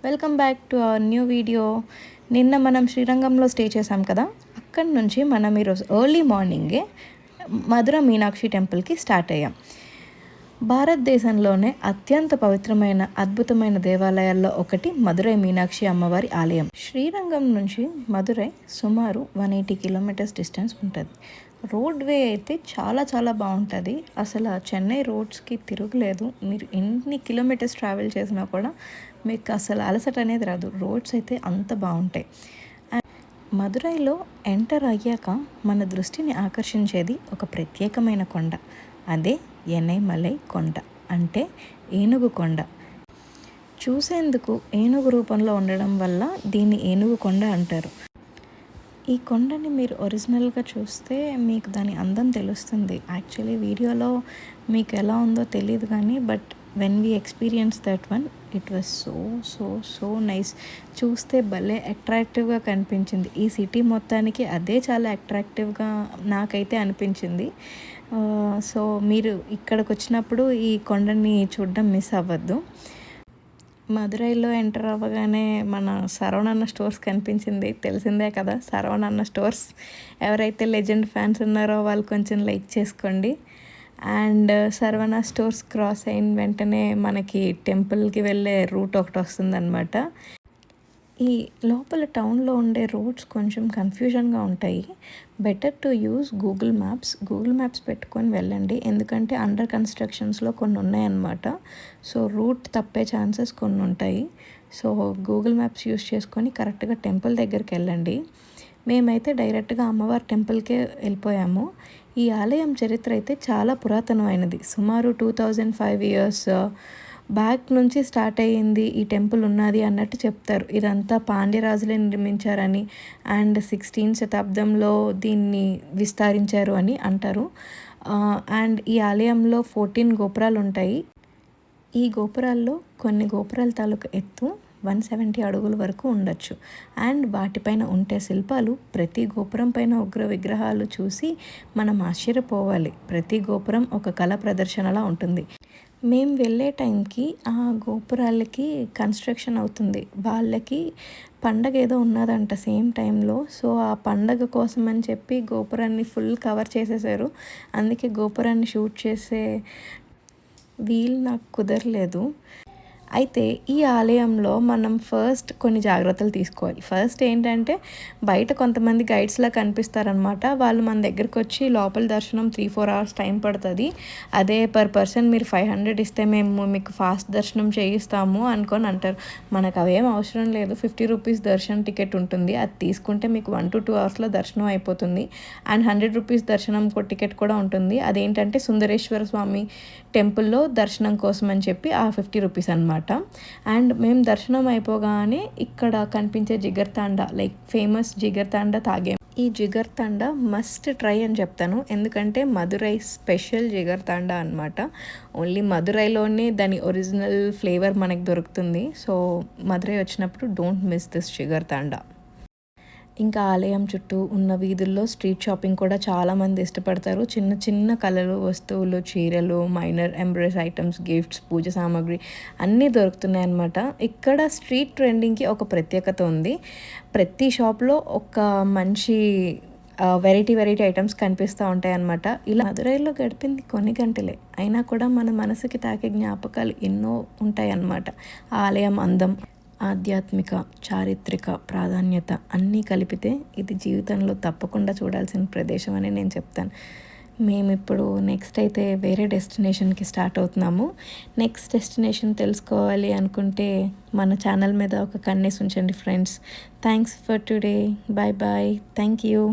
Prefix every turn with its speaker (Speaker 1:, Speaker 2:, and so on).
Speaker 1: Welcome back to our new video. నిన్న మనం శ్రీరంగంలో స్టే చేసాం కదా, అక్కడి నుంచి మనం ఈరోజు ఎర్లీ మార్నింగే మధుర మీనాక్షి టెంపుల్కి స్టార్ట్ అయ్యాం. భారతదేశంలోనే అత్యంత పవిత్రమైన అద్భుతమైన దేవాలయాల్లో ఒకటి మధురై మీనాక్షి అమ్మవారి ఆలయం. శ్రీరంగం నుంచి మధురై సుమారు 180 కిలోమీటర్స్ డిస్టెన్స్ ఉంటుంది. రోడ్ వే అయితే చాలా చాలా బాగుంటుంది. అసలు చెన్నై రోడ్స్కి తిరుగులేదు. మీరు ఎన్ని కిలోమీటర్స్ ట్రావెల్ చేసినా కూడా మీకు అసలు అలసట అనేది రాదు. రోడ్స్ అయితే అంత బాగుంటాయి. మధురైలో ఎంటర్ అయ్యాక మన దృష్టిని ఆకర్షించేది ఒక ప్రత్యేకమైన కొండ. అదే ఎనైమలై కొండ, అంటే ఏనుగు కొండ. చూసేందుకు ఏనుగు రూపంలో ఉండడం వల్ల దీన్ని ఏనుగు కొండ అంటారు. ఈ కొండని మీరు ఒరిజినల్గా చూస్తే మీకు దాని అందం తెలుస్తుంది. యాక్చువల్లీ వీడియోలో మీకు ఎలా ఉందో తెలియదు కానీ but when we experience that one, it was so so so nice. చూస్తే భలే అట్రాక్టివ్గా కనిపించింది. ఈ సిటీ మొత్తానికి అదే చాలా అట్రాక్టివ్గా నాకైతే అనిపించింది. సో మీరు ఇక్కడికి వచ్చినప్పుడు ఈ కొండని చూడడం మిస్ అవ్వద్దు. మధురైలో ఎంటర్ అవ్వగానే మన శరవణన్న స్టోర్స్ కనిపించింది. తెలిసిందే కదా శరవణన్న స్టోర్స్. ఎవరైతే లెజెండ్ ఫ్యాన్స్ ఉన్నారో వాళ్ళు కొంచెం లైక్ చేసుకోండి. అండ్ శరవణ స్టోర్స్ క్రాస్ అయిన వెంటనే మనకి టెంపుల్కి వెళ్ళే రూట్ ఒకటి వస్తుందన్నమాట. ఈ లోపల టౌన్లో ఉండే రోడ్స్ కొంచెం కన్ఫ్యూజన్గా ఉంటాయి. Better to use Google maps పెట్టుకొని వెళ్ళండి. ఎందుకంటే అండర్ కన్స్ట్రక్షన్స్లో కొన్ని ఉన్నాయన్నమాట. సో రూట్ తప్పే ఛాన్సెస్ కొన్ని ఉంటాయి. సో గూగుల్ మ్యాప్స్ యూస్ చేసుకొని కరెక్ట్గా టెంపుల్ దగ్గరికి వెళ్ళండి. మేమైతే డైరెక్ట్గా అమ్మవారి టెంపుల్కే వెళ్ళిపోయాము. ఈ ఆలయం చరిత్ర అయితే చాలా పురాతనమైనది. సుమారు 2005 ఇయర్స్ బ్యాక్ నుంచి స్టార్ట్ అయ్యింది ఈ టెంపుల్ ఉన్నది అన్నట్టు చెప్తారు. ఇదంతా పాండ్యరాజులే నిర్మించారని అండ్ 16th శతాబ్దంలో దీన్ని విస్తరించారు అని అంటారు. అండ్ ఈ ఆలయంలో 14 గోపురాలు ఉంటాయి. ఈ గోపురాల్లో కొన్ని గోపురాల తాలూకు ఎత్తు 170 అడుగుల వరకు ఉండొచ్చు. అండ్ వాటిపైన ఉండే శిల్పాలు, ప్రతి గోపురం పైన ఉగ్ర విగ్రహాలు చూసి మనం ఆశ్చర్యపోవాలి. ప్రతి గోపురం ఒక కళా ప్రదర్శనలా ఉంటుంది. మేము వెళ్ళే టైంకి ఆ గోపురాలకి కన్స్ట్రక్షన్ అవుతుంది. వాళ్ళకి పండగ ఏదో ఉన్నదంట సేమ్ టైంలో. సో ఆ పండగ కోసం అని చెప్పి గోపురాన్ని ఫుల్ కవర్ చేసేసారు. అందుకే గోపురాన్ని షూట్ చేసే వీలు నాకు కుదరలేదు. అయితే ఈ ఆలయంలో మనం ఫస్ట్ కొన్ని జాగ్రత్తలు తీసుకోవాలి. ఫస్ట్ ఏంటంటే బయట కొంతమంది గైడ్స్లా కనిపిస్తారనమాట. వాళ్ళు మన దగ్గరికి వచ్చి లోపల దర్శనం 3-4 అవర్స్ టైం పడుతుంది. అదే పర్ పర్సన్ మీరు 500 ఇస్తే మేము మీకు ఫాస్ట్ దర్శనం చేయిస్తాము అనుకొని అంటారు. మనకు అవేం అవసరం లేదు. 50 రూపీస్ దర్శనం టికెట్ ఉంటుంది. అది తీసుకుంటే మీకు 1 to 2 అవర్స్లో దర్శనం అయిపోతుంది. అండ్ 100 రూపీస్ దర్శనం టికెట్ కూడా ఉంటుంది. అదేంటంటే సుందరేశ్వర స్వామి టెంపుల్లో దర్శనం కోసం అని చెప్పి ఆ 50 రూపీస్ అనమాట. అండ్ మేము దర్శనం అయిపోగానే ఇక్కడ కనిపించే జిగర్తాండా, లైక్ ఫేమస్ జిగర్తాండా తాగాం. ఈ జిగర్తాండా మస్ట్ ట్రై అని చెప్తాను. ఎందుకంటే మధురై స్పెషల్ జిగర్తాండా అనమాట. ఓన్లీ మధురైలోనే దాని ఒరిజినల్ ఫ్లేవర్ మనకు దొరుకుతుంది. సో మధురై వచ్చినప్పుడు డోంట్ మిస్ దిస్ జిగర్తాండా. ఇంకా ఆలయం చుట్టూ ఉన్న వీధుల్లో స్ట్రీట్ షాపింగ్ కూడా చాలామంది ఇష్టపడతారు. చిన్న చిన్న కళలు, వస్తువులు, చీరలు, మైనర్ ఎంబ్రాయిడరీ ఐటమ్స్, గిఫ్ట్స్, పూజ సామాగ్రి అన్నీ దొరుకుతున్నాయి అన్నమాట. ఇక్కడ స్ట్రీట్ ట్రెండింగ్కి ఒక ప్రత్యేకత ఉంది. ప్రతి షాప్లో ఒక మంచి వెరైటీ ఐటమ్స్ కనిపిస్తూ ఉంటాయి అన్నమాట. ఇలా మధురైలో గడిపింది కొన్ని గంటలే అయినా కూడా మన మనసుకి తాకే జ్ఞాపకాలు ఎన్నో ఉంటాయి అన్నమాట. ఆలయం అందం, ఆధ్యాత్మిక, చారిత్రక ప్రాధాన్యత అన్నీ కలిపితే ఇది జీవితంలో తప్పకుండా చూడాల్సిన ప్రదేశం అని నేను చెప్తాను. మేము ఇప్పుడు నెక్స్ట్ అయితే వేరే డెస్టినేషన్కి స్టార్ట్ అవుతున్నాము. నెక్స్ట్ డెస్టినేషన్ తెలుసుకోవాలి అనుకుంటే మన ఛానల్ మీద ఒక కన్నేసి ఉంచండి friends. Thanks for today. Bye bye. Thank you.